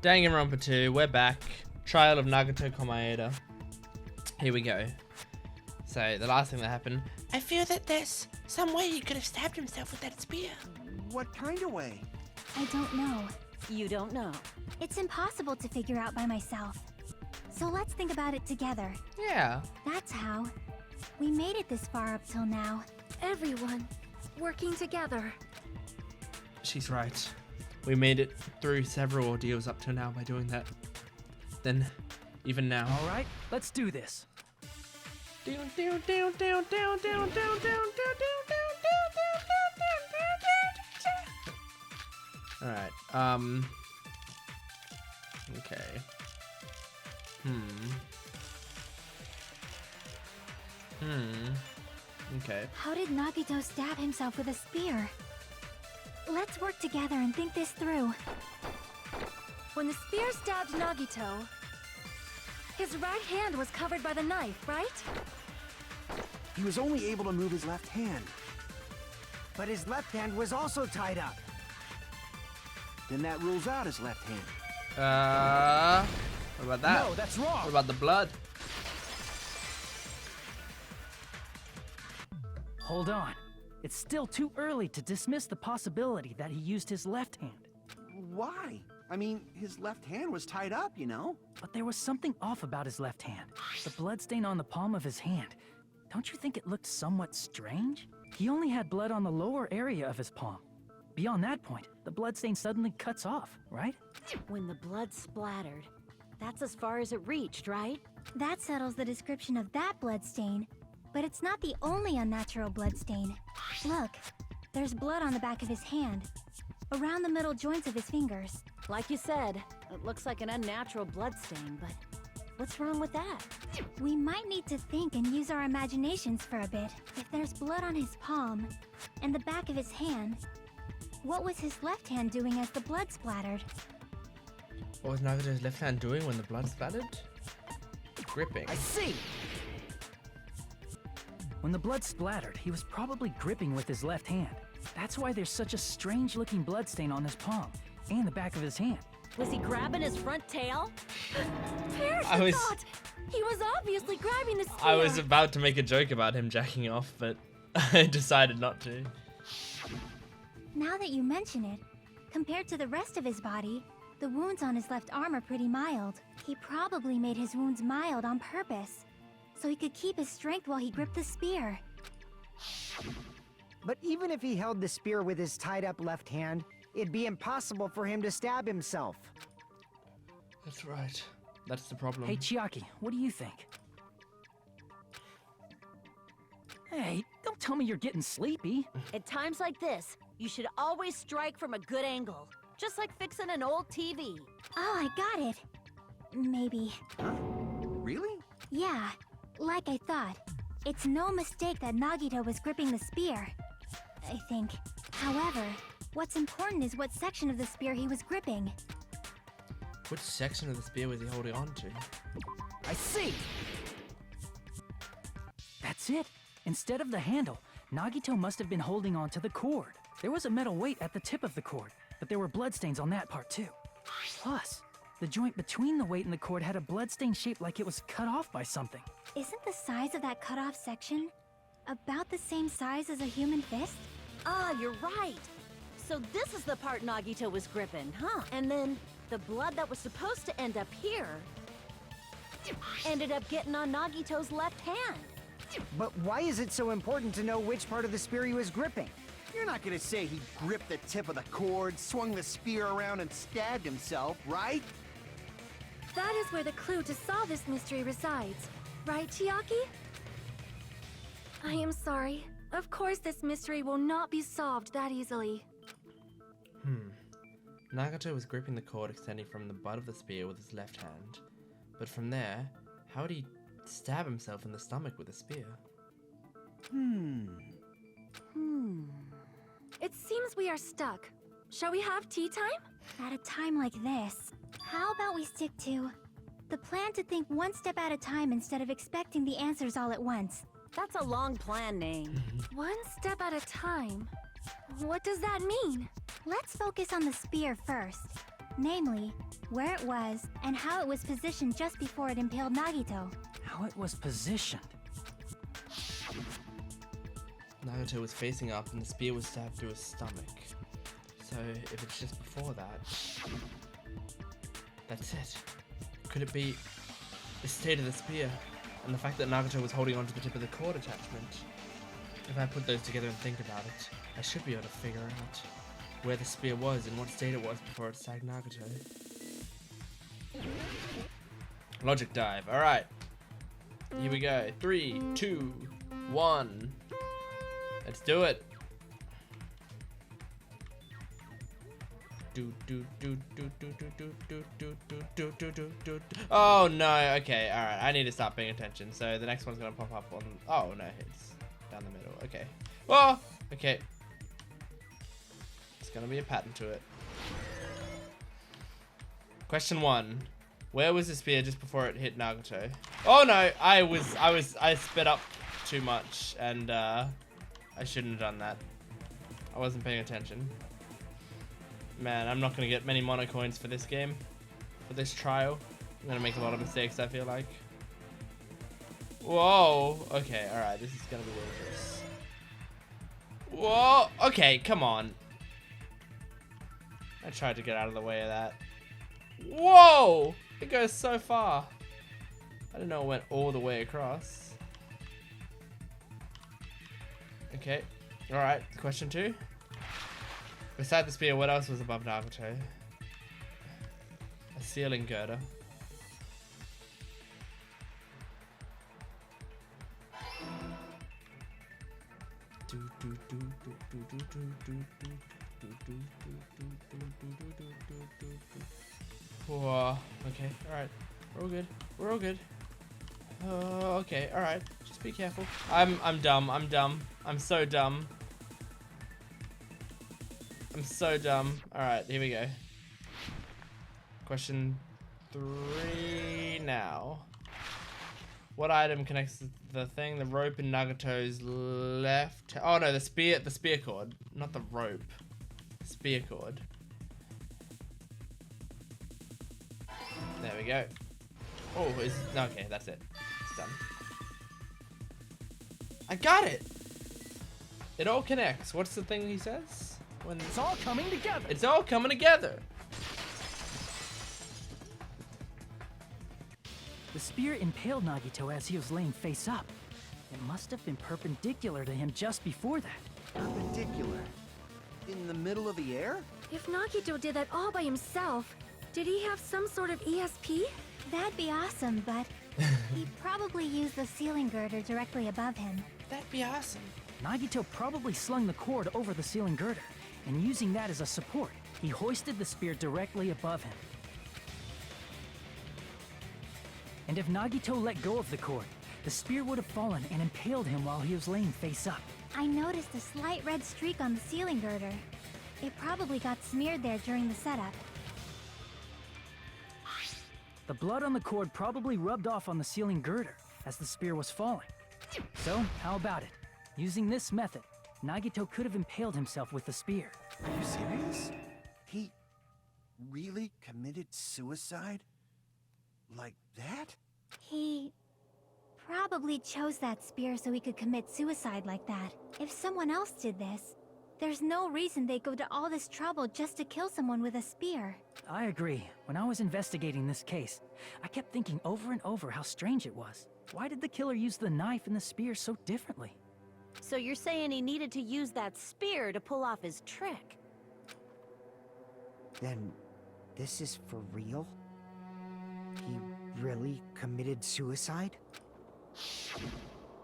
Danganronpa 2, we're back. Trial of Nagato Komaeda. Here we go. So, the last thing that happened, I feel that there's some way he could have stabbed himself with that spear. What kind of way? I don't know. You don't know. It's impossible to figure out by myself. So let's think about it together. Yeah. That's how. We made it this far up till now. Everyone working together. She's right. We made it through several ordeals up to now by doing that. Then, even now. All right, let's do this. Alright, okay. Okay. How did Nagito stab himself with a spear? Let's work together and think this through. When the spear stabbed Nagito, his right hand was covered by the knife, right? He was only able to move his left hand. But his left hand was also tied up. Then that rules out his left hand. What about that? No, that's wrong. What about the blood? Hold on. It's still too early to dismiss the possibility that he used his left hand. Why? I mean, his left hand was tied up, you know? But there was something off about his left hand. The bloodstain on the palm of his hand. Don't you think it looked somewhat strange? He only had blood on the lower area of his palm. Beyond that point, the bloodstain suddenly cuts off, right? When the blood splattered, that's as far as it reached, right? That settles the description of that bloodstain. But it's not the only unnatural bloodstain. Look, there's blood on the back of his hand, around the middle joints of his fingers. Like you said, it looks like an unnatural bloodstain, but what's wrong with that? We might need to think and use our imaginations for a bit. If there's blood on his palm and the back of his hand, what was his left hand doing as the blood splattered? What was Nagato's left hand doing when the blood splattered? Gripping. I see! When the blood splattered, he was probably gripping with his left hand. That's why there's such a strange-looking bloodstain on his palm and the back of his hand. Was he grabbing his front tail? Here's I the was- thought! He was obviously grabbing the spear! I was about to make a joke about him jacking off, but I decided not to. Now that you mention it, compared to the rest of his body, the wounds on his left arm are pretty mild. He probably made his wounds mild on purpose, so he could keep his strength while he gripped the spear. But even if he held the spear with his tied-up left hand, it'd be impossible for him to stab himself. That's right. That's the problem. Hey, Chiaki, what do you think? Hey, don't tell me you're getting sleepy. At times like this, you should always strike from a good angle. Just like fixing an old TV. Oh, I got it. Maybe. Huh? Really? Yeah, like I thought. It's no mistake that Nagito was gripping the spear, I think. However, what's important is what section of the spear he was gripping. Which section of the spear was he holding on to? I see! That's it. Instead of the handle, Nagito must have been holding on to the cord. There was a metal weight at the tip of the cord, but there were bloodstains on that part too. Plus, the joint between the weight and the cord had a bloodstain shaped like it was cut off by something. Isn't the size of that cut-off section about the same size as a human fist? Ah, you're right. So this is the part Nagito was gripping, huh? And then the blood that was supposed to end up here ended up getting on Nagito's left hand. But why is it so important to know which part of the spear he was gripping? You're not gonna say he gripped the tip of the cord, swung the spear around, and stabbed himself, right? That is where the clue to solve this mystery resides. Right, Chiaki? I am sorry. Of course this mystery will not be solved that easily. Nagato was gripping the cord extending from the butt of the spear with his left hand. But from there, how would he stab himself in the stomach with a spear? It seems we are stuck. Shall we have tea time? At a time like this, how about we stick to the plan to think one step at a time instead of expecting the answers all at once? That's a long plan name. One step at a time. What does that mean? Let's focus on the spear first. Namely, where it was, and how it was positioned just before it impaled Nagito. How it was positioned. Nagito was facing up and the spear was stabbed through his stomach. So if it's just before that, that's it. Could it be the state of the spear and the fact that Nagito was holding onto the tip of the cord attachment? If I put those together and think about it, I should be able to figure out where the spear was and what state it was before it stabbed Nagito. Logic dive. Alright. Here we go. 3, 2, 1. Let's do it. Oh no, okay, alright, I need to start paying attention. So the next one's gonna pop up on, oh no, it's down the middle, okay. Oh, okay. It's gonna be a pattern to it. Question 1. Where was the spear just before it hit Nagito? Oh no, I sped up too much and I shouldn't have done that. I wasn't paying attention. Man, I'm not gonna get many mono coins for this game. For this trial. I'm gonna make a lot of mistakes, I feel like. Whoa! Okay, alright, this is gonna be dangerous. Whoa! Okay, come on. I tried to get out of the way of that. Whoa! It goes so far. I didn't know it went all the way across. Okay, alright, question 2. Beside the spear, what else was above Nagito? A ceiling girder. Whoa, okay, alright. We're all good. We're all good. Okay, alright. Just be careful. I'm dumb. I'm dumb. I'm so dumb. I'm so dumb. Alright, here we go. Question 3 now. What item connects the thing? The rope in Nagito's left. Oh no, the spear cord. Not the rope. Spear cord. There we go. Oh, okay, that's it. It's done. I got it! It all connects. What's the thing he says? When It's all coming together. it's all coming together. The spear impaled Nagito as he was laying face up. It must have been perpendicular to him just before that. Perpendicular. In the middle of the air? If Nagito did that all by himself, did he have some sort of ESP? That'd be awesome, but he probably used the ceiling girder directly above him. That'd be awesome. Nagito probably slung the cord over the ceiling girder, and using that as a support, he hoisted the spear directly above him. And if Nagito let go of the cord, the spear would have fallen and impaled him while he was laying face up. I noticed a slight red streak on the ceiling girder. It probably got smeared there during the setup. The blood on the cord probably rubbed off on the ceiling girder as the spear was falling. So, how about it? Using this method, Nagito could have impaled himself with the spear. Are you serious? He really committed suicide? Like that? He probably chose that spear so he could commit suicide like that. If someone else did this, there's no reason they'd go to all this trouble just to kill someone with a spear. I agree. When I was investigating this case, I kept thinking over and over how strange it was. Why did the killer use the knife and the spear so differently? So you're saying he needed to use that spear to pull off his trick? Then, this is for real? He really committed suicide?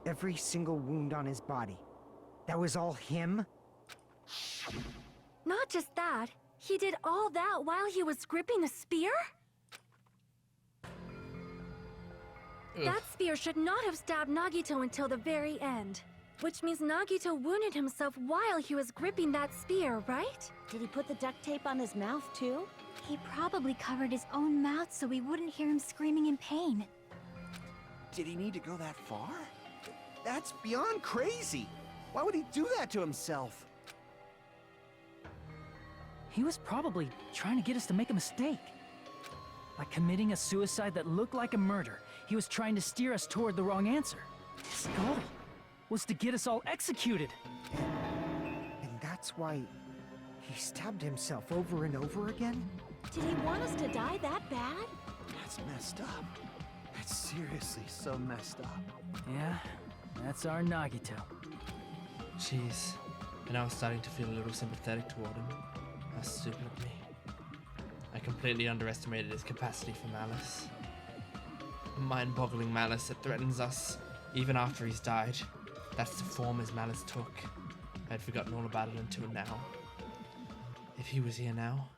Every single wound on his body. That was all him? Not just that, he did all that while he was gripping the spear? Ugh. That spear should not have stabbed Nagito until the very end. Which means Nagito wounded himself while he was gripping that spear, right? Did he put the duct tape on his mouth too? He probably covered his own mouth so we wouldn't hear him screaming in pain. Did he need to go that far? That's beyond crazy. Why would he do that to himself? He was probably trying to get us to make a mistake. By committing a suicide that looked like a murder, he was trying to steer us toward the wrong answer. His goal was to get us all executed. And that's why he stabbed himself over and over again? Did he want us to die that bad? That's messed up. That's seriously so messed up. Yeah, that's our Nagito. Jeez. And I was starting to feel a little sympathetic toward him. How stupid of me. I completely underestimated his capacity for malice. Mind-boggling malice that threatens us even after he's died. That's the form his malice took. I'd forgotten all about it until now. If he was here now,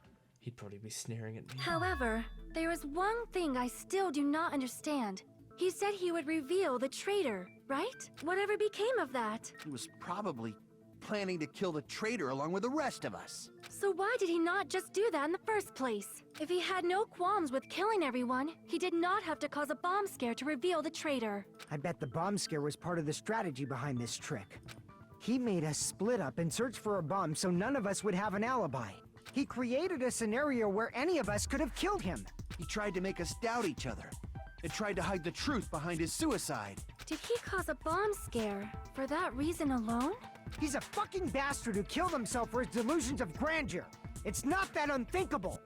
he'd probably be sneering at me. However, there is one thing I still do not understand. He said he would reveal the traitor, right? Whatever became of that? He was probably planning to kill the traitor along with the rest of us. So why did he not just do that in the first place? If he had no qualms with killing everyone, he did not have to cause a bomb scare to reveal the traitor. I bet the bomb scare was part of the strategy behind this trick. He made us split up and search for a bomb so none of us would have an alibi. He created a scenario where any of us could have killed him. He tried to make us doubt each other. And tried to hide the truth behind his suicide. Did he cause a bomb scare for that reason alone? He's a fucking bastard who killed himself for his delusions of grandeur. It's not that unthinkable.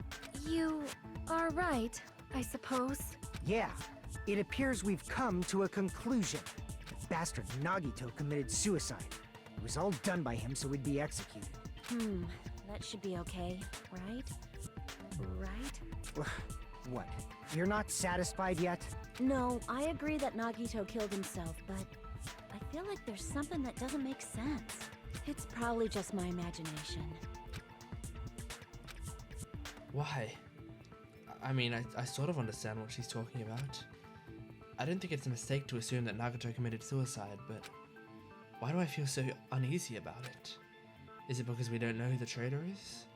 You are right, I suppose. Yeah, it appears we've come to a conclusion. The bastard Nagito committed suicide. It was all done by him so he'd be executed. That should be okay, right? Right? What? You're not satisfied yet? No, I agree that Nagito killed himself, but I feel like there's something that doesn't make sense. It's probably just my imagination. Why? I mean, I sort of understand what she's talking about. I don't think it's a mistake to assume that Nagito committed suicide, but why do I feel so uneasy about it? Is it because we don't know who the traitor is?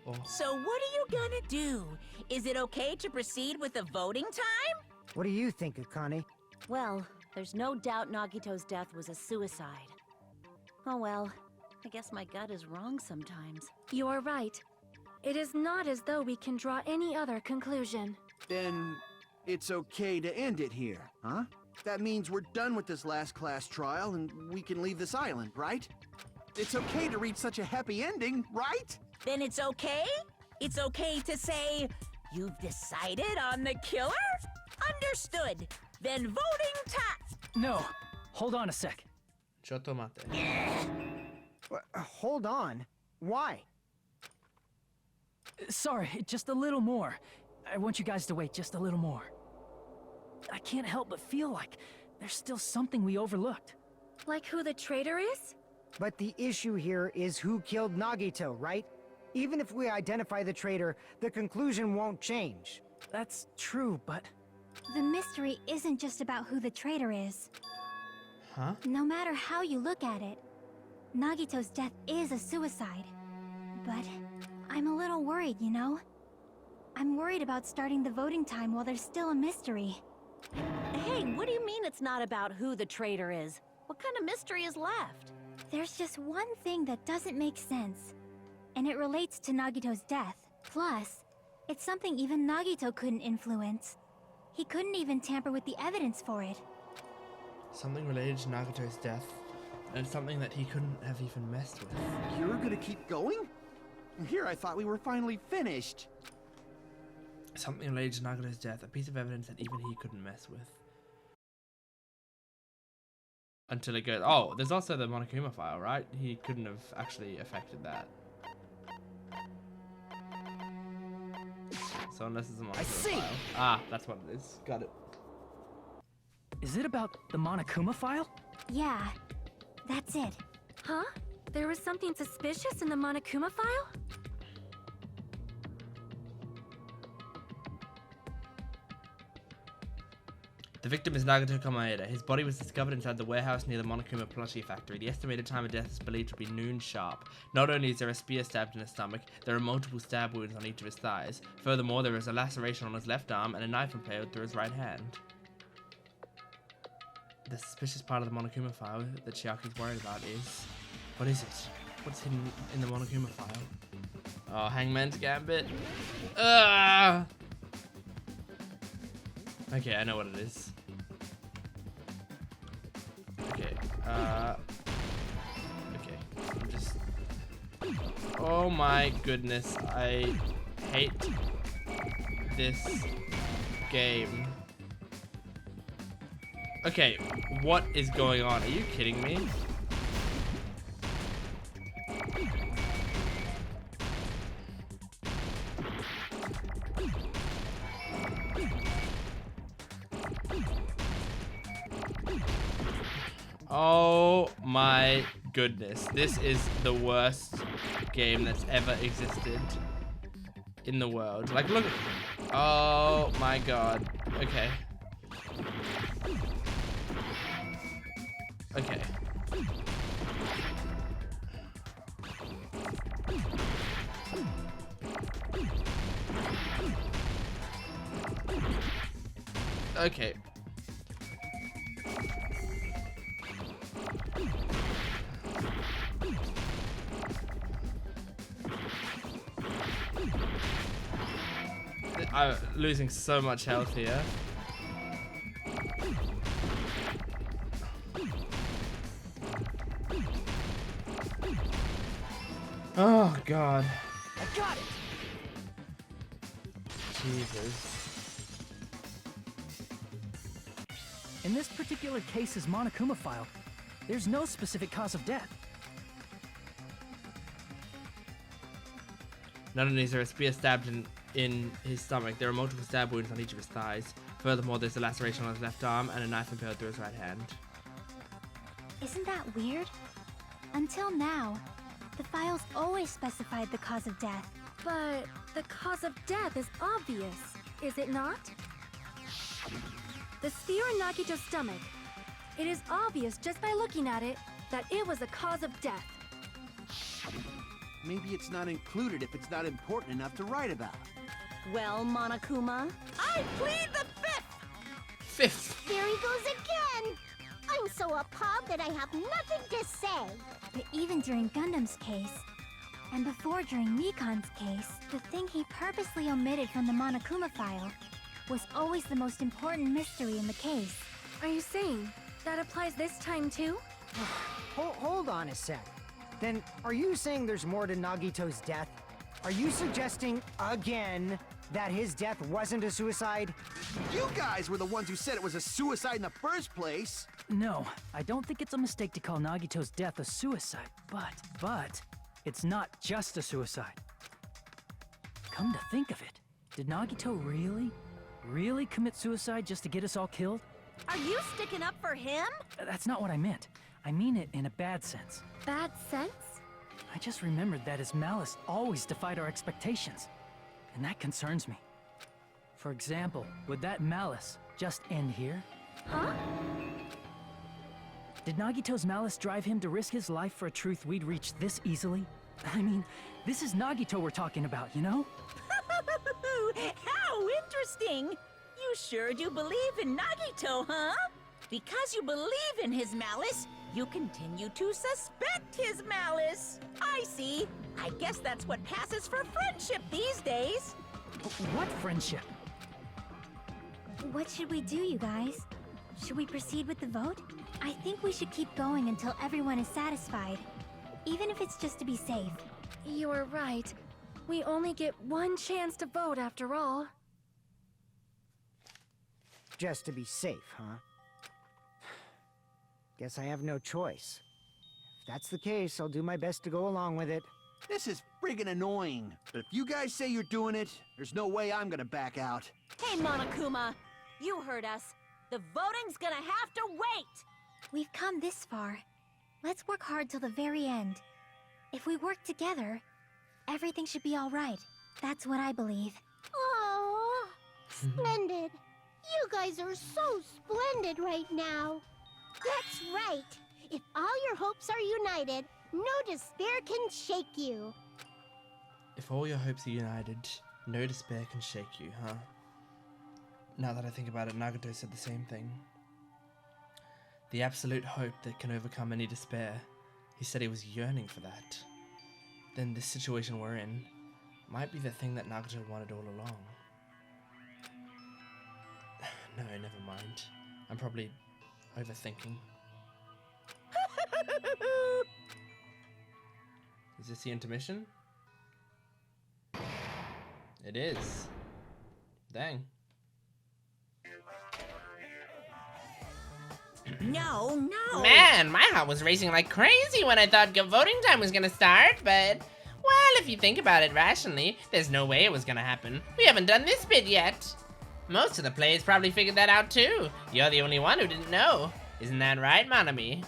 Or... So what are you gonna do? Is it okay to proceed with the voting time? What do you think, Akane? Well, there's no doubt Nagito's death was a suicide. Oh well, I guess my gut is wrong sometimes. You are right. It is not as though we can draw any other conclusion. Then it's okay to end it here, huh? That means we're done with this last class trial and we can leave this island, right? It's okay to reach such a happy ending, right? Then it's okay? It's okay to say, you've decided on the killer? Understood. Then voting time. No, hold on a sec. Chotomate. Hold on. Why? Sorry, just a little more. I want you guys to wait just a little more. I can't help but feel like there's still something we overlooked. Like who the traitor is? But the issue here is who killed Nagito, right? Even if we identify the traitor, the conclusion won't change. That's true, but... The mystery isn't just about who the traitor is. Huh? No matter how you look at it, Nagito's death is a suicide. But I'm a little worried, you know? I'm worried about starting the voting time while there's still a mystery. Hey, what do you mean it's not about who the traitor is? What kind of mystery is left? There's just one thing that doesn't make sense, and it relates to Nagito's death. Plus, it's something even Nagito couldn't influence. He couldn't even tamper with the evidence for it. Something related to Nagito's death, and something that he couldn't have even messed with. You're gonna keep going? Here I thought we were finally finished. Something related to Nagito's death, a piece of evidence that even he couldn't mess with. Until it goes, oh, there's also the Monokuma file, right? He couldn't have actually affected that. So unless it's a Monokuma file. Ah, that's what it is. Got it. Is it about the Monokuma file? Yeah, that's it. Huh? There was something suspicious in the Monokuma file? The victim is Nagito Komaeda. His body was discovered inside the warehouse near the Monokuma plushie factory. The estimated time of death is believed to be noon sharp. Not only is there a spear stabbed in his stomach, there are multiple stab wounds on each of his thighs. Furthermore, there is a laceration on his left arm and a knife impaled through his right hand. The suspicious part of the Monokuma file that Chiaki's worried about is... What is it? What's hidden in the Monokuma file? Oh, Hangman's Gambit. Okay, I know what it is. Okay, okay, I'm just... Oh my goodness, I hate this game. Okay, what is going on? Are you kidding me? Oh my goodness. This is the worst game that's ever existed in the world. Like, look. Oh my god. Okay. Okay. Okay. I'm losing so much health here. Oh god. I got it! Jesus. In this particular case's Monokuma file, there's no specific cause of death. Not only is there a spear stabbed in his stomach, there are multiple stab wounds on each of his thighs. Furthermore, there's a laceration on his left arm and a knife impaled through his right hand. Isn't that weird? Until now, the files always specified the cause of death. But the cause of death is obvious, is it not? The spear in Nagito's stomach. It is obvious just by looking at it that it was a cause of death. Maybe it's not included if it's not important enough to write about. Well, Monokuma, I plead the fifth! Fifth. There he goes again! I'm so appalled that I have nothing to say. But even during Gundam's case, and before during Mikan's case, the thing he purposely omitted from the Monokuma file was always the most important mystery in the case. Are you saying that applies this time too? Hold on a sec. Then, are you saying there's more to Nagito's death? Are you suggesting, again, that his death wasn't a suicide? You guys were the ones who said it was a suicide in the first place. No, I don't think it's a mistake to call Nagito's death a suicide, but it's not just a suicide. Come to think of it, did Nagito really commit suicide just to get us all killed? Are you sticking up for him? That's not what I meant. I mean it in a bad sense. Bad sense? I just remembered that his malice always defied our expectations, and that concerns me. For example, would that malice just end here? Huh? Did Nagito's malice drive him to risk his life for a truth we'd reach this easily? I mean, this is Nagito we're talking about, you know? How interesting! You sure do believe in Nagito, huh? Because you believe in his malice, you continue to suspect his malice. I see. I guess that's what passes for friendship these days. What friendship? What should we do, you guys? Should we proceed with the vote? I think we should keep going until everyone is satisfied, even if it's just to be safe. You're right. We only get one chance to vote after all. Just to be safe, huh? Guess I have no choice. If that's the case, I'll do my best to go along with it. This is friggin' annoying. But if you guys say you're doing it, there's no way I'm gonna back out. Hey, Monokuma, you heard us. The voting's gonna have to wait! We've come this far. Let's work hard till the very end. If we work together, everything should be all right. That's what I believe. Oh, splendid. You guys are so splendid right now. That's right. If all your hopes are united, no despair can shake you. If all your hopes are united, no despair can shake you, huh? Now that I think about it, Nagito said the same thing. The absolute hope that can overcome any despair. He said he was yearning for that. Then this situation we're in might be the thing that Nagito wanted all along. no, never mind. I'm probably overthinking. Is this the intermission? It is. Dang. No, no. Man, my heart was racing like crazy when I thought voting time was gonna start, but... Well, if you think about it rationally, there's no way it was gonna happen. We haven't done this bit yet. Most of the players probably figured that out too. You're the only one who didn't know. Isn't that right, Manami?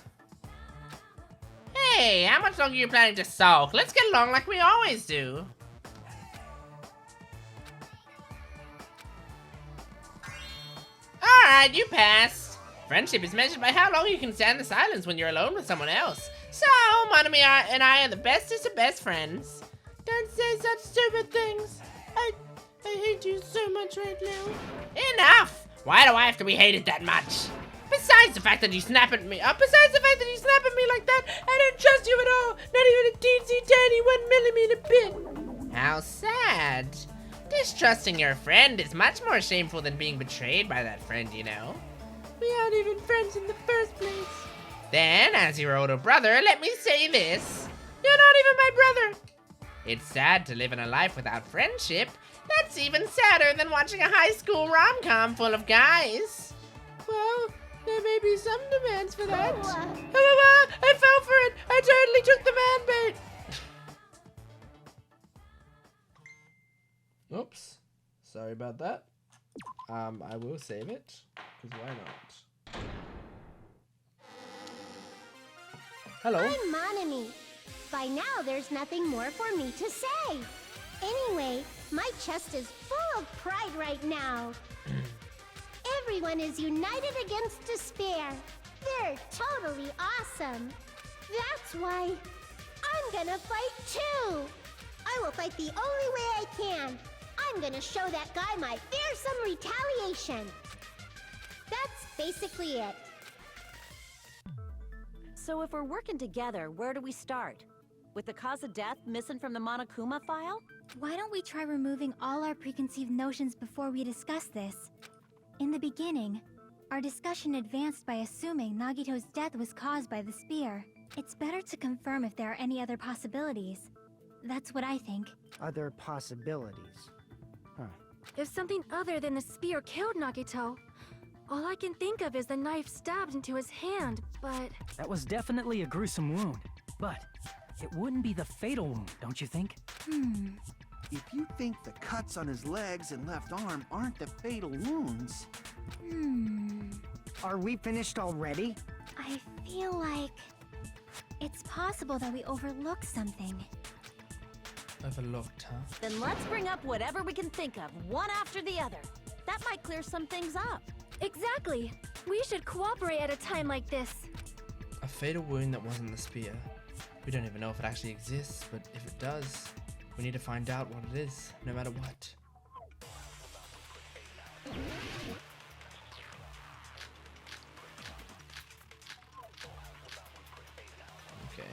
Hey, how much longer are you planning to sulk? Let's get along like we always do. Alright, you passed. Friendship is measured by how long you can stand the silence when you're alone with someone else. So, Manami and I are the bestest of best friends. Don't say such stupid things. I hate you so much right now. Enough! Why do I have to be hated that much? Besides the fact that you snap at me, like that, I don't trust you at all. Not even a teensy tiny 1 millimeter bit. How sad. Distrusting your friend is much more shameful than being betrayed by that friend, you know. We aren't even friends in the first place. Then, as your older brother, let me say this. You're not even my brother. It's sad to live in a life without friendship. That's even sadder than watching a high school rom-com full of guys. Well, there may be some demands for that. I fell for it. I totally took the man bait. Oops. Sorry about that. I will save it, because why not? Hello. I'm Manami. By now, there's nothing more for me to say. Anyway, my chest is full of pride right now. Everyone is united against despair. They're totally awesome. That's why I'm gonna fight too. I will fight the only way I can. I'm gonna show that guy my fearsome retaliation. That's basically it. So if we're working together, where do we start? With the cause of death missing from the Monokuma file? Why don't we try removing all our preconceived notions before we discuss this? In the beginning, our discussion advanced by assuming Nagito's death was caused by the spear. It's better to confirm if there are any other possibilities. That's what I think. Other possibilities. If something other than the spear killed Nagito, all I can think of is the knife stabbed into his hand, but... That was definitely a gruesome wound, but it wouldn't be the fatal wound, don't you think? If you think the cuts on his legs and left arm aren't the fatal wounds... Are we finished already? I feel like... it's possible that we overlooked something. Overlooked, huh? Then let's bring up whatever we can think of, one after the other. That might clear some things up. Exactly! We should cooperate at a time like this. A fatal wound that wasn't the spear. We don't even know if it actually exists, but if it does, we need to find out what it is, no matter what. Okay.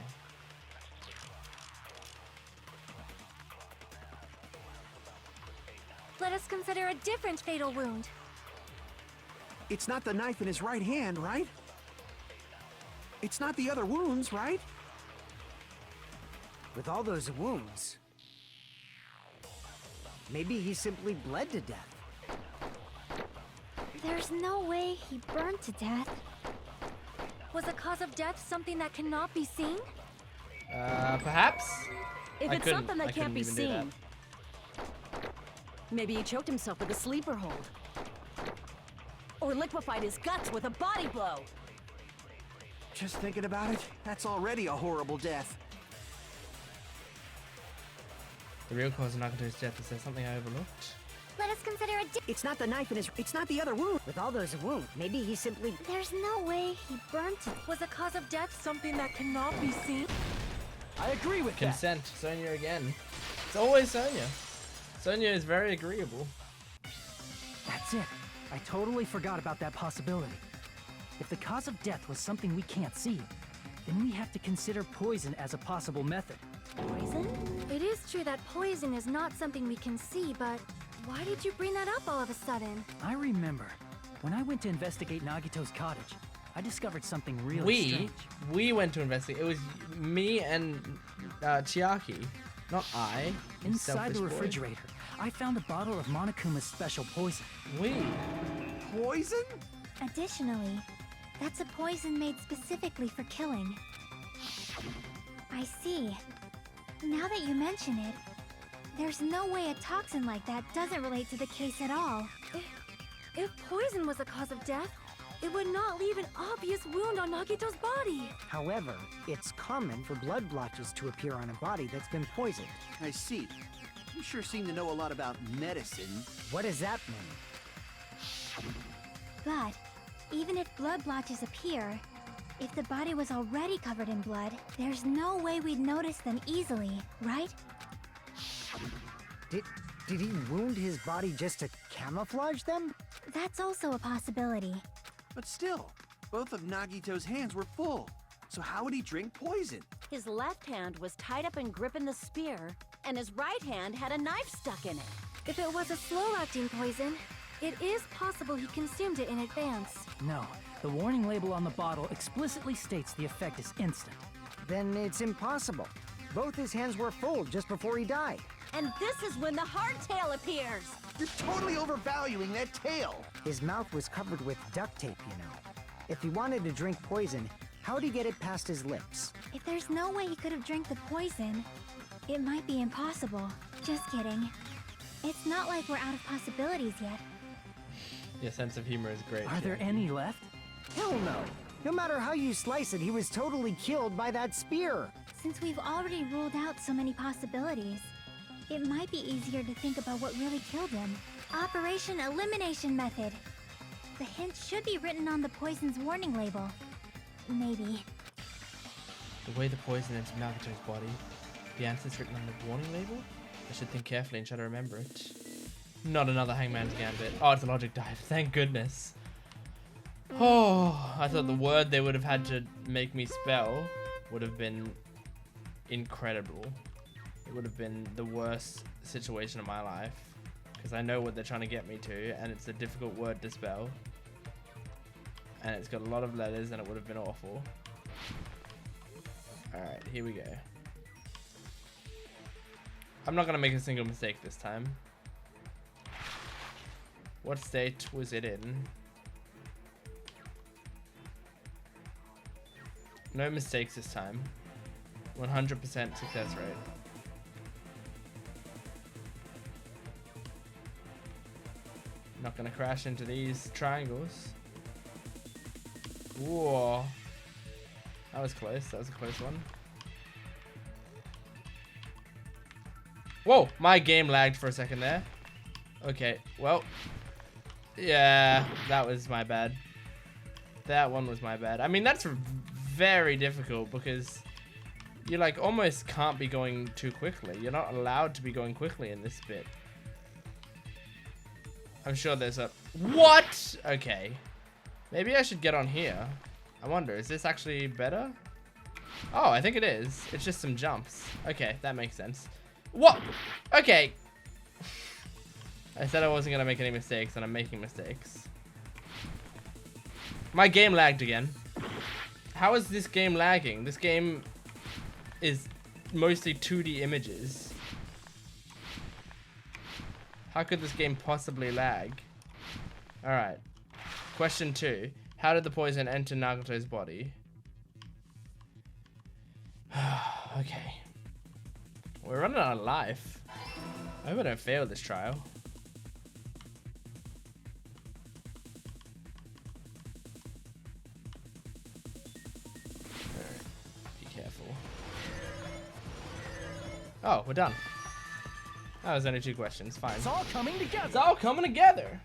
Let us consider a different fatal wound. It's not the knife in his right hand, right? It's not the other wounds, right? With all those wounds, maybe he simply bled to death. There's no way he burned to death. Was the cause of death something that cannot be seen? Perhaps? If I it's couldn't- something I that can't couldn't be even do that. seen, maybe he choked himself with a sleeper hold. Or liquefied his guts with a body blow. Just thinking about it, that's already a horrible death. The real cause of Nagito's death, is there something I overlooked? Let us consider a It's not the knife in his... It's not the other wound. With all those wounds, maybe he simply... There's no way he burned to Was the cause of death something that cannot be seen? I agree with that. Consent. Sonia again. It's always Sonia. Sonia is very agreeable. That's it. I totally forgot about that possibility. If the cause of death was something we can't see, then we have to consider poison as a possible method. Poison? It is true that poison is not something we can see, but why did you bring that up all of a sudden? I remember. When I went to investigate Nagito's cottage, I discovered something really strange. We went to investigate. It was me and Chiaki, not I. you Inside selfish the boy. refrigerator, I found a bottle of Monokuma's special poison. We. Poison? Additionally, that's a poison made specifically for killing. I see. Now that you mention it, there's no way a toxin like that doesn't relate to the case at all. If poison was a cause of death, it would not leave an obvious wound on Nagito's body. However, it's common for blood blotches to appear on a body that's been poisoned. I see. You sure seem to know a lot about medicine. What does that mean? But even if blood blotches appear, if the body was already covered in blood, there's no way we'd notice them easily, right? Did he wound his body just to camouflage them? That's also a possibility. But still, both of Nagito's hands were full. So how would he drink poison? His left hand was tied up and gripping the spear, and his right hand had a knife stuck in it. If it was a slow-acting poison, it is possible he consumed it in advance. No, the warning label on the bottle explicitly states the effect is instant. Then it's impossible. Both his hands were full just before he died. And this is when the hardtail appears. You're totally overvaluing that tail. His mouth was covered with duct tape, you know. If he wanted to drink poison, how'd he get it past his lips? If there's no way he could have drank the poison, it might be impossible. Just kidding. It's not like we're out of possibilities yet. Your sense of humor is great. Are there any left? Hell no! No matter how you slice it, he was totally killed by that spear. Since we've already ruled out so many possibilities, it might be easier to think about what really killed him. Operation Elimination Method. The hint should be written on the poison's warning label. Maybe. The way the poison entered Nagito's body, the answer's written on the warning label? I should think carefully and try to remember it. Not another Hangman's Gambit. Oh, it's a logic dive. Thank goodness. Oh, I thought the word they would have had to make me spell would have been incredible. It would have been the worst situation of my life. Because I know what they're trying to get me to, and it's a difficult word to spell. And it's got a lot of letters, and it would have been awful. Alright, here we go. I'm not going to make a single mistake this time. What state was it in? No mistakes this time. 100% success rate. Not gonna crash into these triangles. Whoa. That was close. That was a close one. Whoa! My game lagged for a second there. Okay, well. Yeah, that was my bad. That one was my bad. I mean, that's very difficult because you like almost can't be going too quickly. You're not allowed to be going quickly in this bit. I'm sure there's a... What? Okay. Maybe I should get on here. I wonder, is this actually better? Oh, I think it is. It's just some jumps. Okay, that makes sense. What? Okay. I said I wasn't going to make any mistakes, and I'm making mistakes. My game lagged again. How is this game lagging? This game is mostly 2D images. How could this game possibly lag? Alright. Question 2. How did the poison enter Nagito's body? Okay. We're running out of life. I hope I don't fail this trial. Alright. Be careful. Oh, we're done. That was only 2 questions. Fine. It's all coming together. It's all coming together.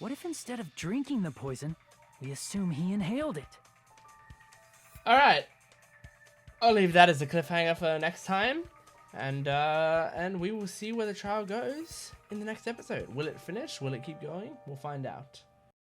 What if instead of drinking the poison, we assume he inhaled it? All right. I'll leave that as a cliffhanger for next time, and we will see where the trial goes in the next episode. Will it finish? Will it keep going? We'll find out.